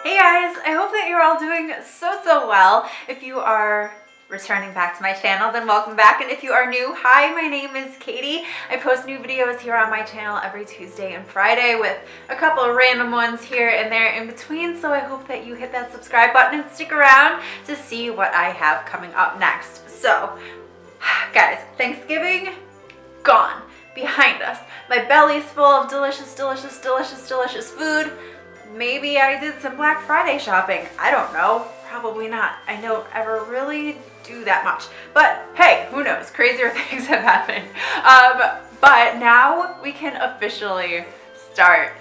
Hey guys, I hope that you're all doing so well. If you are returning back to my channel, then welcome back. And if you are new, hi, my name is Katie. I post new videos here on my channel every Tuesday and Friday with a couple of random ones here and there in between. So I hope that you hit that subscribe button and stick around to see what I have coming up next. So guys, Thanksgiving gone, behind us. My belly's full of delicious food. Maybe I did some Black Friday shopping. I don't know. Probably not. I don't ever really do that much. But hey, who knows? Crazier things have happened. But now we can officially start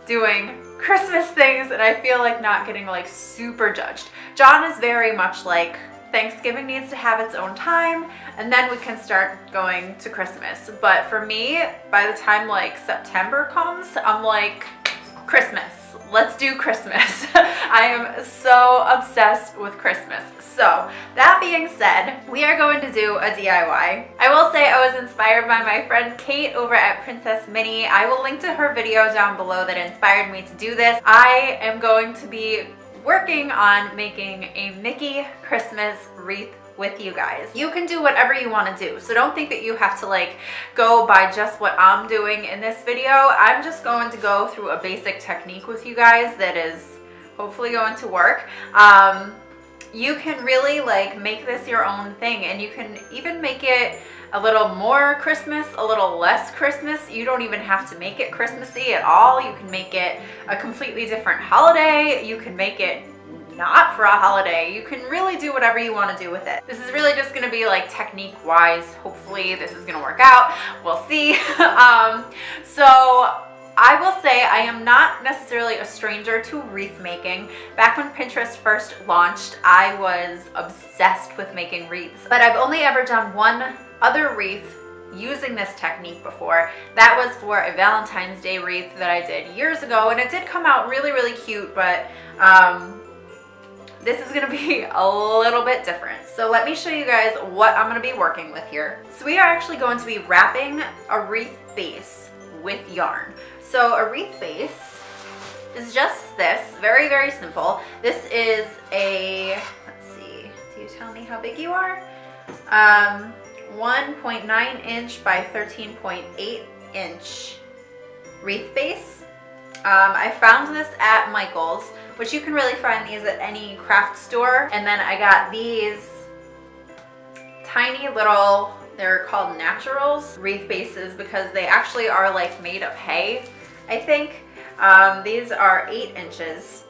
doing Christmas things, and I feel like not getting like super judged. John is very much like Thanksgiving needs to have its own time, and then we can start going to Christmas. But for me, by the time like September comes, I'm like, Christmas. Let's do Christmas. I am so obsessed with Christmas. So that being said, we are going to do a DIY. I will say I was inspired by my friend Kate over at Princess Minnie. I will link to her video down below that inspired me to do this. I am going to be working on making a Mickey Christmas wreath with you guys. You can do whatever you want to do, so don't think that you have to like go by just what I'm doing in this video. I'm just going to go through a basic technique with you guys that is hopefully going to work. You can really like make this your own thing, and you can even make it a little more Christmas, a little less Christmas. You don't even have to make it Christmassy at all. You can make it a completely different holiday. You can make it not for a holiday. You can really do whatever you want to do with it. This is really just going to be like technique wise. Hopefully this is going to work out. We'll see. So I will say I am not necessarily a stranger to wreath making. Back when Pinterest first launched, I was obsessed with making wreaths, but I've only ever done one other wreath using this technique before. That was for a Valentine's Day wreath that I did years ago, and it did come out really cute, but this is gonna be a little bit different. So let me show you guys what I'm gonna be working with here. So we are actually going to be wrapping a wreath base with yarn. So a wreath base is just this, very simple. This is a, let's see, do you tell me how big you are? 1.9 inch by 13.8 inch wreath base. I found this at Michael's, which you can really find these at any craft store. And then I got these tiny little, they're called naturals wreath bases because they actually are like made of hay, I think. These are 8 inches.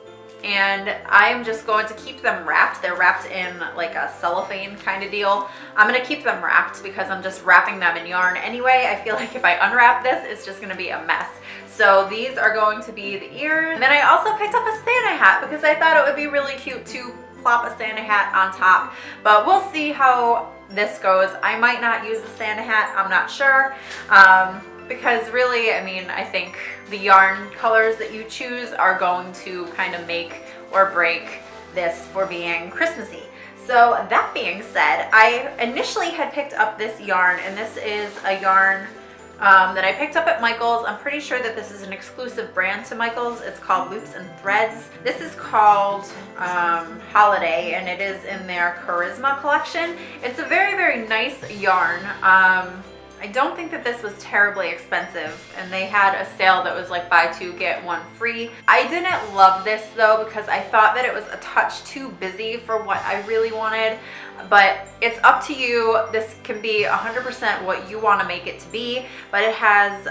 And I'm just going to keep them wrapped. They're wrapped in like a cellophane kind of deal. I'm going to keep them wrapped because I'm just wrapping them in yarn anyway. I feel like if I unwrap this, it's just going to be a mess. So these are going to be the ears. And then I also picked up a Santa hat because I thought it would be really cute to plop a Santa hat on top. But we'll see how this goes. I might not use the Santa hat. I'm not sure. Because really, I mean, I think the yarn colors that you choose are going to kind of make or break this for being Christmassy. So that being said, I initially had picked up this yarn, and this is a yarn that I picked up at Michael's. I'm pretty sure that this is an exclusive brand to Michael's. It's called Loops and Threads. This is called Holiday, and it is in their Charisma collection. It's a very nice yarn. I don't think that this was terribly expensive, and they had a sale that was like buy two get one free. I didn't love this though because I thought that it was a touch too busy for what I really wanted, but it's up to you. This can be 100% what you want to make it to be, but it has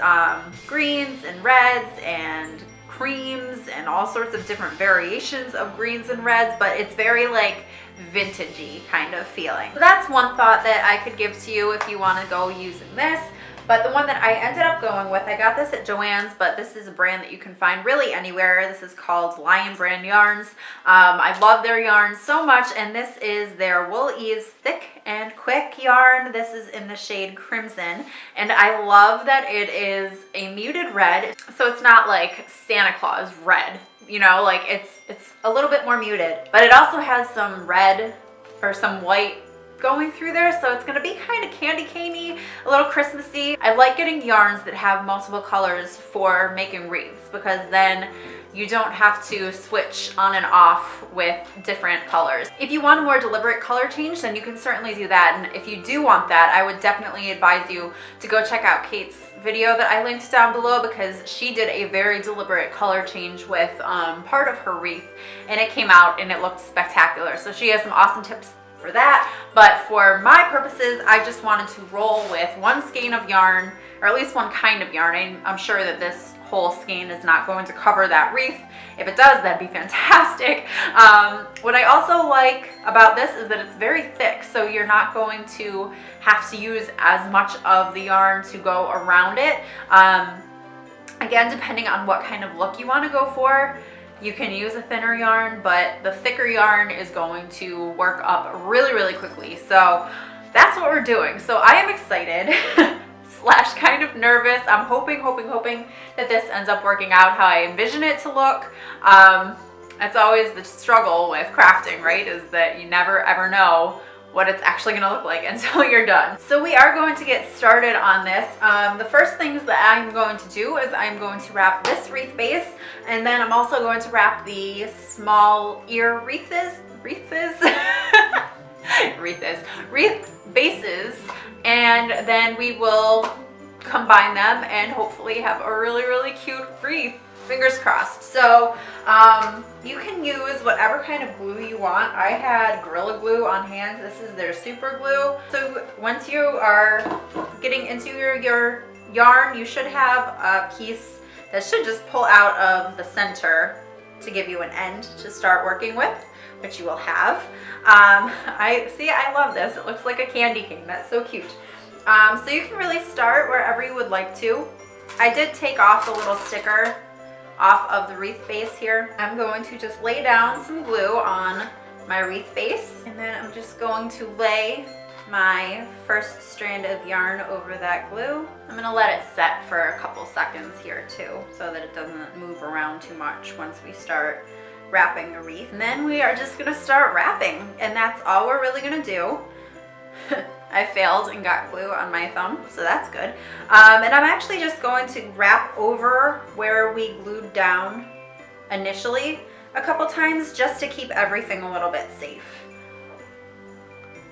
greens and reds and creams and all sorts of different variations of greens and reds, but it's very like vintagey kind of feeling. So that's one thought that I could give to you if you want to go using this. But the one that I ended up going with, I got this at Joann's, but this is a brand that you can find really anywhere. This is called Lion Brand Yarns. I love their yarns so much, and this is their Wool Ease Thick and Quick yarn. This is in the shade Crimson, and I love that it is a muted red, so it's not like Santa Claus red. You know, like it's a little bit more muted, but it also has some red or some white going through there, so it's going to be kind of candy cane-y, a little Christmassy. I like getting yarns that have multiple colors for making wreaths because then you don't have to switch on and off with different colors. If you want a more deliberate color change, then you can certainly do that. And if you do want that, I would definitely advise you to go check out Kate's video that I linked down below, because she did a very deliberate color change with part of her wreath, and it came out and it looked spectacular. So she has some awesome tips for that. But for my purposes, I just wanted to roll with one skein of yarn, or at least one kind of yarn. I'm sure that this whole skein is not going to cover that wreath. If it does, that'd be fantastic. What I also like about this is that it's very thick, so you're not going to have to use as much of the yarn to go around it. Again, depending on what kind of look you want to go for, you can use a thinner yarn, but the thicker yarn is going to work up really, really quickly. So that's what we're doing. So I am excited slash kind of nervous. I'm hoping that this ends up working out how I envision it to look. That's always the struggle with crafting, right? Is that you never ever know what it's actually gonna look like until you're done. So we are going to get started on this. The first things that I'm going to do is I'm going to wrap this wreath base, and then I'm also going to wrap the small ear wreath bases, and then we will combine them and hopefully have a really, really cute wreath. Fingers crossed. So you can use whatever kind of glue you want. I had Gorilla Glue on hand. This is their super glue. So once you are getting into your yarn, you should have a piece that should just pull out of the center to give you an end to start working with, which you will have. I love this. It looks like a candy cane. That's so cute. So you can really start wherever you would like to. I did take off the little sticker off of the wreath base here. I'm going to just lay down some glue on my wreath base, and then I'm just going to lay my first strand of yarn over that glue. I'm gonna let it set for a couple seconds here too, so that it doesn't move around too much once we start wrapping the wreath. And then we are just gonna start wrapping, and that's all we're really gonna do. I failed and got glue on my thumb, so that's good. And I'm actually just going to wrap over where we glued down initially a couple times, just to keep everything a little bit safe.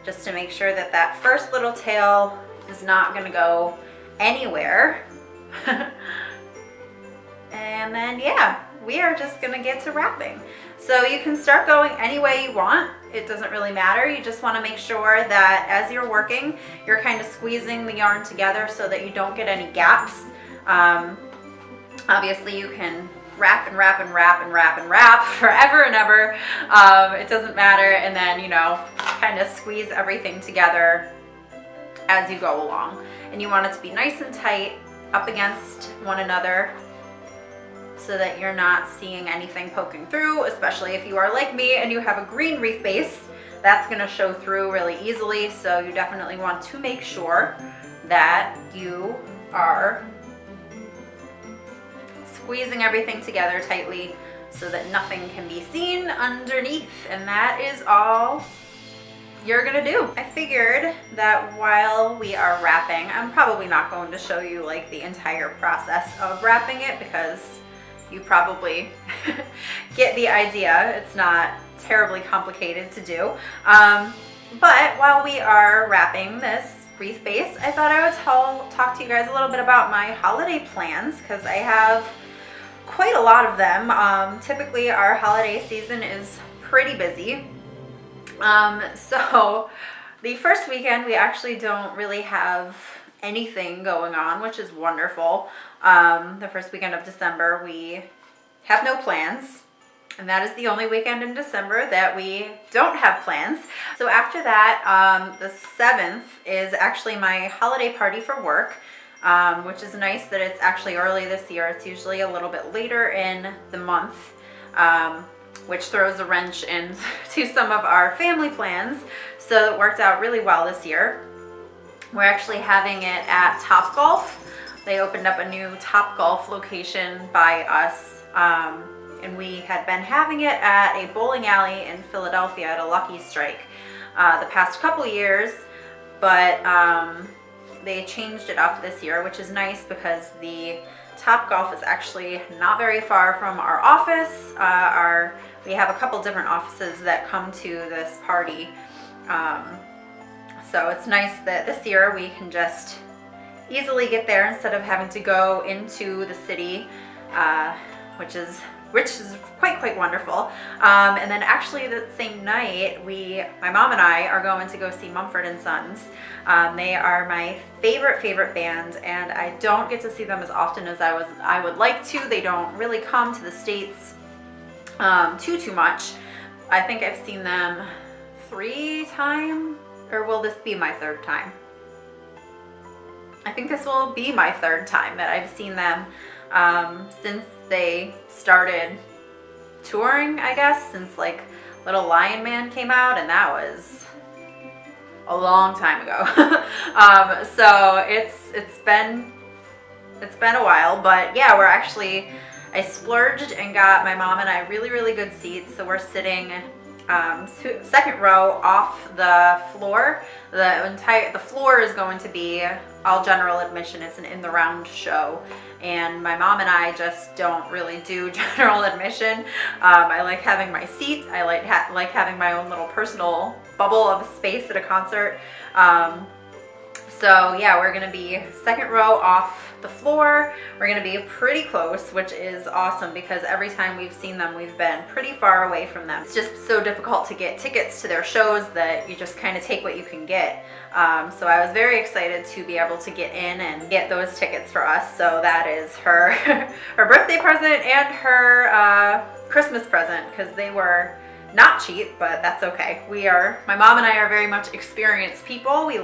Just to make sure that that first little tail is not gonna go anywhere. And then, yeah, we are just gonna get to wrapping. So you can start going any way you want. It doesn't really matter. You just want to make sure that as you're working, you're kind of squeezing the yarn together so that you don't get any gaps. Obviously you can wrap and wrap and wrap and wrap and wrap forever and ever. It doesn't matter. And then, you know, kind of squeeze everything together as you go along. And you want it to be nice and tight up against one another, so that you're not seeing anything poking through, especially if you are like me and you have a green wreath base. That's gonna show through really easily, so you definitely want to make sure that you are squeezing everything together tightly so that nothing can be seen underneath, and that is all you're gonna do. I figured that while we are wrapping, I'm probably not going to show you like the entire process of wrapping it, because you probably get the idea. It's not terribly complicated to do. But while we are wrapping this wreath base, I thought I would talk to you guys a little bit about my holiday plans, because I have quite a lot of them. Typically our holiday season is pretty busy. So the first weekend we actually don't really have anything going on, which is wonderful. The first weekend of December we have no plans, and that is the only weekend in December that we don't have plans. So after that, the 7th is actually my holiday party for work, which is nice that it's actually early this year. It's usually a little bit later in the month, which throws a wrench into some of our family plans. So it worked out really well this year. We're actually having it at Topgolf. They opened up a new Topgolf location by us, and we had been having it at a bowling alley in Philadelphia at a Lucky Strike the past couple years, but they changed it up this year, which is nice because the Top Golf is actually not very far from our office. We have a couple different offices that come to this party. So it's nice that this year we can just easily get there instead of having to go into the city, which is quite wonderful. And then actually the same night, my mom and I are going to go see Mumford and Sons. They are my favorite band, and I don't get to see them as often as I would like to. They don't really come to the States too much. I think I've seen them 3 times, or will this be my 3rd time? I think this will be my 3rd time that I've seen them since they started touring, I guess, since like Little Lion Man came out, and that was a long time ago. So it's been a while, but yeah, I splurged and got my mom and I really good seats, so we're sitting 2nd row off the floor. The floor is going to be all general admission. It's an in the round show, and my mom and I just don't really do general admission. I like having my seat. I like having my own little personal bubble of space at a concert. So yeah, we're gonna be 2nd row off the floor. We're gonna be pretty close, which is awesome because every time we've seen them, we've been pretty far away from them. It's just so difficult to get tickets to their shows that you just kind of take what you can get. So I was very excited to be able to get in and get those tickets for us. So that is her her birthday present and her Christmas present, because they were not cheap, but that's okay. My mom and I are very much experienced people. We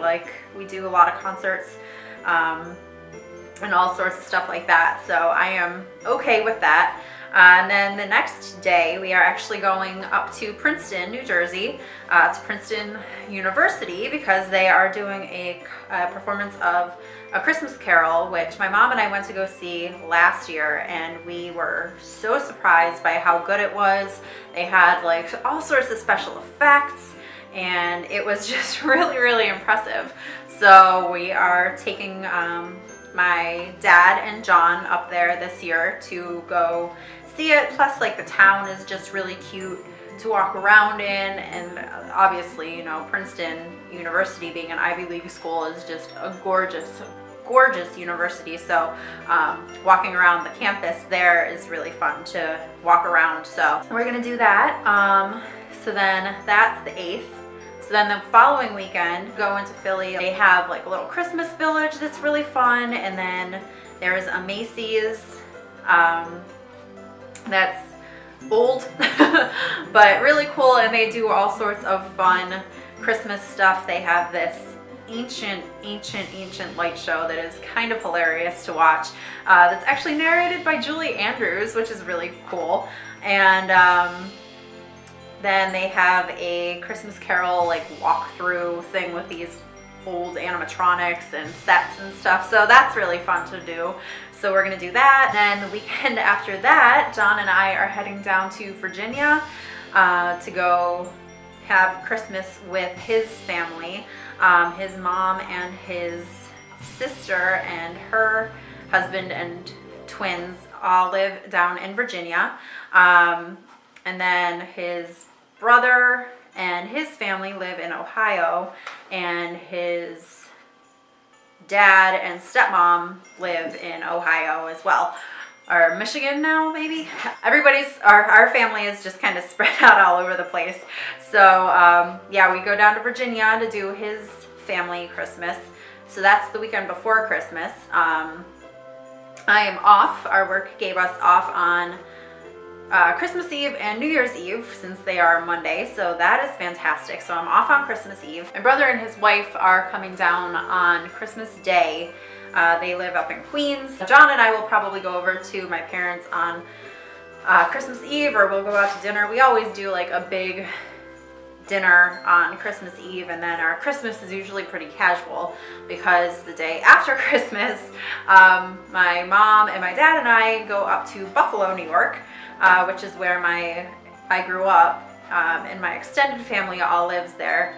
do a lot of concerts and all sorts of stuff like that. So I am okay with that. And then the next day, we are actually going up to Princeton, New Jersey, to Princeton University, because they are doing a performance of A Christmas Carol, which my mom and I went to go see last year, and we were so surprised by how good it was. They had like all sorts of special effects, and it was just really impressive. So we are taking my dad and John up there this year to go see it. Plus, like, the town is just really cute to walk around in, and obviously, you know, Princeton University, being an Ivy League school, is just a gorgeous university. So walking around the campus there is really fun to walk around. So we're gonna do that. So then that's the 8th. So then the following weekend, go into Philly. They have like a little Christmas village that's really fun, and then there's a Macy's that's old but really cool, and they do all sorts of fun Christmas stuff. They have this ancient light show that is kind of hilarious to watch, that's actually narrated by Julie Andrews, which is really cool. And then they have a Christmas Carol like walkthrough thing with these old animatronics and sets and stuff, so that's really fun to do. So we're gonna do that. Then the weekend after that, John and I are heading down to Virginia to go have Christmas with his family. His mom and his sister and her husband and twins all live down in Virginia. And then his brother and his family live in Ohio, and his dad and stepmom live in Ohio as well, or Michigan now, maybe. Our family is just kind of spread out all over the place. So yeah, we go down to Virginia to do his family Christmas. So that's the weekend before Christmas. I am off. Our work gave us off on Christmas Eve and New Year's Eve, since they are Monday, so that is fantastic. So I'm off on Christmas Eve. My brother and his wife are coming down on Christmas Day. They live up in Queens. John and I will probably go over to my parents on Christmas Eve, or we'll go out to dinner. We always do like a big dinner on Christmas Eve, and then our Christmas is usually pretty casual, because the day after Christmas, my mom and my dad and I go up to Buffalo, New York, which is where I grew up, and my extended family all lives there.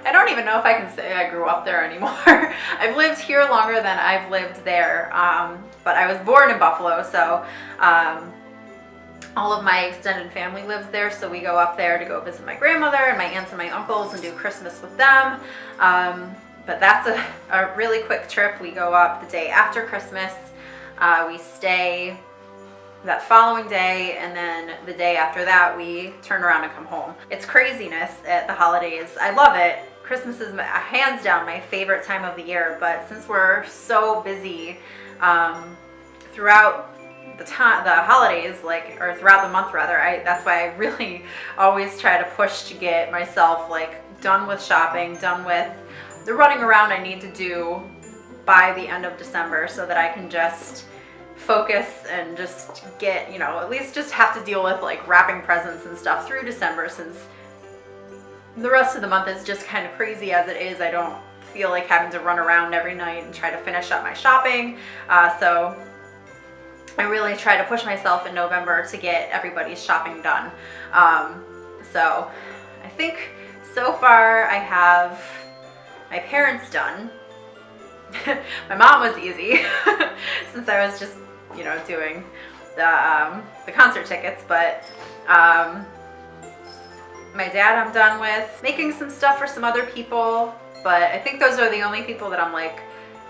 I don't even know if I can say I grew up there anymore. I've lived here longer than I've lived there, but I was born in Buffalo, so all of my extended family lives there, so we go up there to go visit my grandmother and my aunts and my uncles and do Christmas with them. But that's a really quick trip. We go up the day after Christmas. We stay that following day, and then the day after that we turn around and come home. It's craziness at the holidays. I love it. Christmas is hands down my favorite time of the year, but since we're so busy throughout the holidays, or throughout the month rather, that's why I really always try to push to get myself done with shopping, done with the running around I need to do by the end of December, so that I can just focus and just get, at least just have to deal with wrapping presents and stuff through December, since the rest of the month is just kind of crazy as it is. I don't feel like having to run around every night and try to finish up my shopping. So I really try to push myself in November to get everybody's shopping done. So I think so far I have my parents done. My mom was easy since I was just, doing the concert tickets, but my dad I'm done with. Making some stuff for some other people, but I think those are the only people that I'm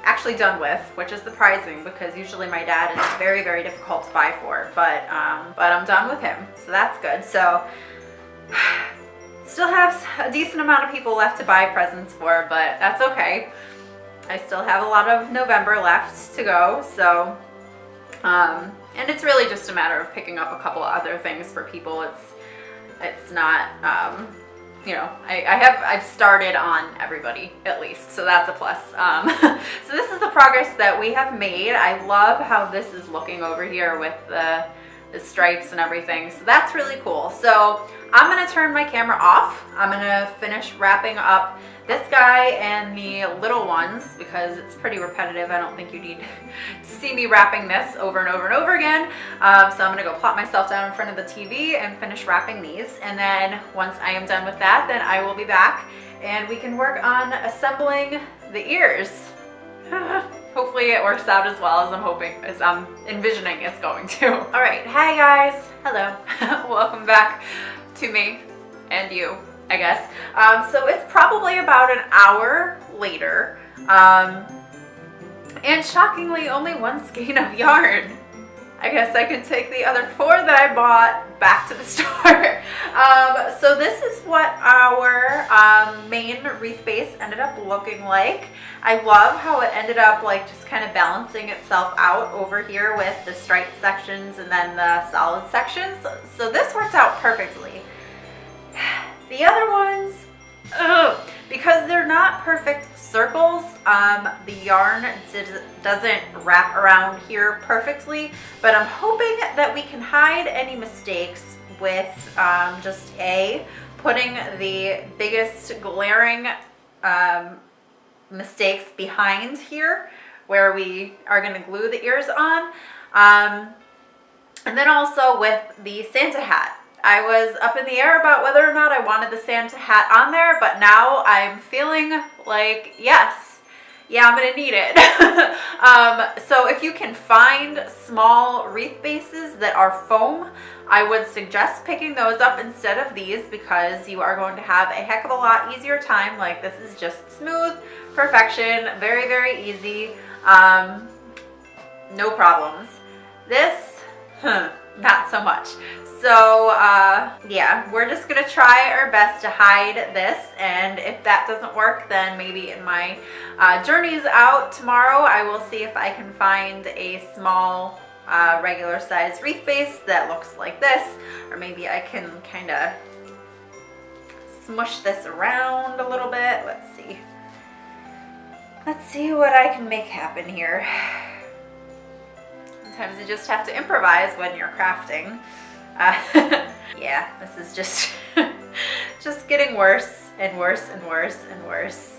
actually done with, which is surprising because usually my dad is very, very difficult to buy for, but I'm done with him, so that's good. So still have a decent amount of people left to buy presents for, but that's okay. I still have a lot of November left to go, so and it's really just a matter of picking up a couple of other things for people. It's not I've started on everybody at least, so that's a plus. So this is the progress that we have made. I love how this is looking over here with the stripes and everything, so that's really cool. So I'm gonna turn my camera off. I'm gonna finish wrapping up this guy and the little ones because it's pretty repetitive. I don't think you need to see me wrapping this over and over and over again. So I'm gonna go plop myself down in front of the TV and finish wrapping these, and then once I am done with that, then I will be back and we can work on assembling the ears. Hopefully it works out as well as I'm envisioning it's going to. All right, hi guys, hello. Welcome back to me and you, I guess. So it's probably about an hour later, and shockingly only one skein of yarn. I guess I could take the other 4 that I bought back to the store. So this is what our main wreath base ended up looking like. I love how it ended up just kind of balancing itself out over here with the striped sections and then the solid sections. So this worked out perfectly. The other ones, because they're not perfect circles, the yarn doesn't wrap around here perfectly, but I'm hoping that we can hide any mistakes with just putting the biggest glaring mistakes behind here where we are going to glue the ears on, and then also with the Santa hat. I was up in the air about whether or not I wanted the Santa hat on there, but now I'm feeling like, yes, yeah, I'm gonna need it. So if you can find small wreath bases that are foam, I would suggest picking those up instead of these because you are going to have a heck of a lot easier time. This is just smooth perfection, very, very easy, no problems. This, not so much. So yeah, we're just gonna try our best to hide this, and if that doesn't work, then maybe in my journeys out tomorrow, I will see if I can find a small regular size wreath base that looks like this, or maybe I can kind of smush this around a little bit. Let's see what I can make happen here. Sometimes you just have to improvise when you're crafting. Yeah, this is just just getting worse and worse and worse and worse.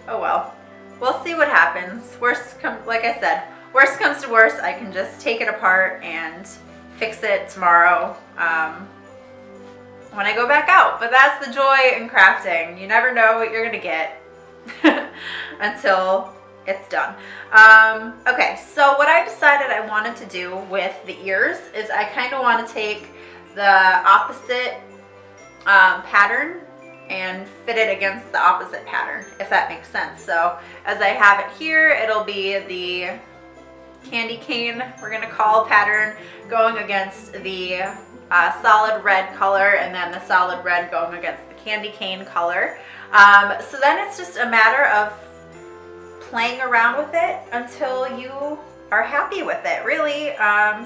Oh well, we'll see what happens. Like I said, worst comes to worst, I can just take it apart and fix it tomorrow when I go back out. But that's the joy in crafting. You never know what you're gonna get until it's done. Okay, so what I decided I wanted to do with the ears is I kind of want to take the opposite pattern and fit it against the opposite pattern, if that makes sense. So as I have it here, it'll be the candy cane, we're gonna call, pattern going against the solid red color, and then the solid red going against the candy cane color. So then it's just a matter of playing around with it until you are happy with it, really,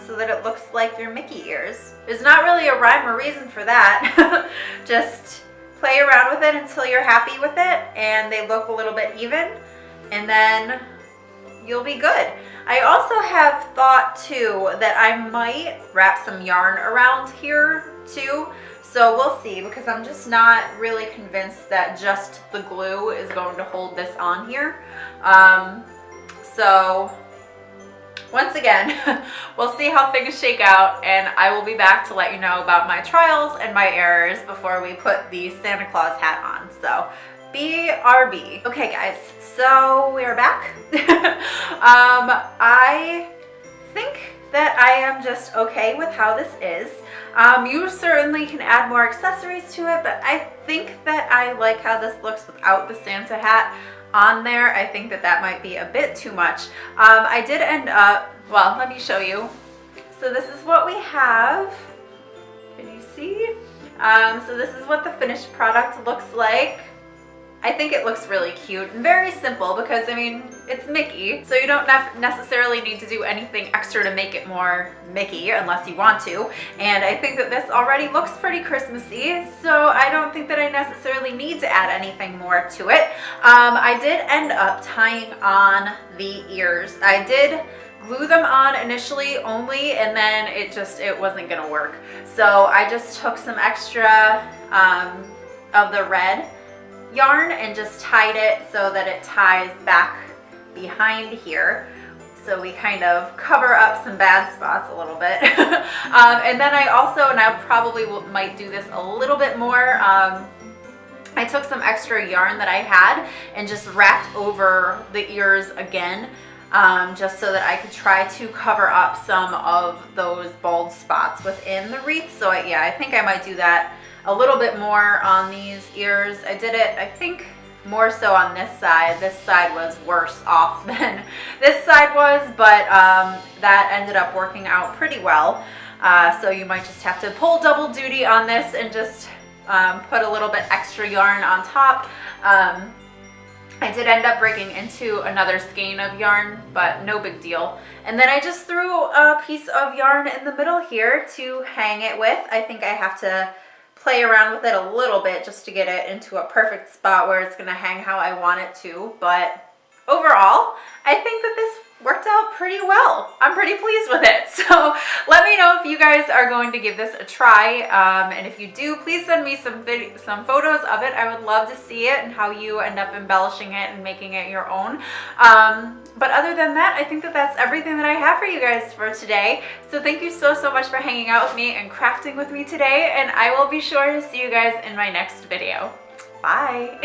so that it looks like your Mickey ears. There's not really a rhyme or reason for that. Just play around with it until you're happy with it and they look a little bit even, and then you'll be good. I also have thought too that I might wrap some yarn around here too. So we'll see, because I'm just not really convinced that just the glue is going to hold this on here. So once again, we'll see how things shake out, and I will be back to let you know about my trials and my errors before we put the Santa Claus hat on. So BRB. Okay guys, so we're back. I think that I am just okay with how this is. You certainly can add more accessories to it, but I think that I like how this looks without the Santa hat on there. I think that that might be a bit too much. I did end up, well, let me show you. So this is what we have. Can you see? So this is what the finished product looks like. I think it looks really cute and very simple because, I mean, it's Mickey, so you don't necessarily need to do anything extra to make it more Mickey unless you want to. And I think that this already looks pretty Christmassy, so I don't think that I necessarily need to add anything more to it. I did end up tying on the ears. I did glue them on initially only, and then it wasn't gonna work. So I just took some extra of the red yarn and just tied it so that it ties back behind here. So we kind of cover up some bad spots a little bit. And then I also, and I probably might do this a little bit more, I took some extra yarn that I had and just wrapped over the ears again, just so that I could try to cover up some of those bald spots within the wreath. So yeah, I think I might do that a little bit more on these ears. I did it, I think, more so on this side. This side was worse off than this side was, but that ended up working out pretty well. So you might just have to pull double duty on this and just put a little bit extra yarn on top. I did end up breaking into another skein of yarn, but no big deal. And then I just threw a piece of yarn in the middle here to hang it with. I think I have to play around with it a little bit just to get it into a perfect spot where it's gonna hang how I want it to. But overall, I think that this worked out pretty well. I'm pretty pleased with it. So let me know if you guys are going to give this a try. And if you do, please send me some photos of it. I would love to see it and how you end up embellishing it and making it your own. But other than that, I think that that's everything that I have for you guys for today. So thank you so much for hanging out with me and crafting with me today. And I will be sure to see you guys in my next video. Bye.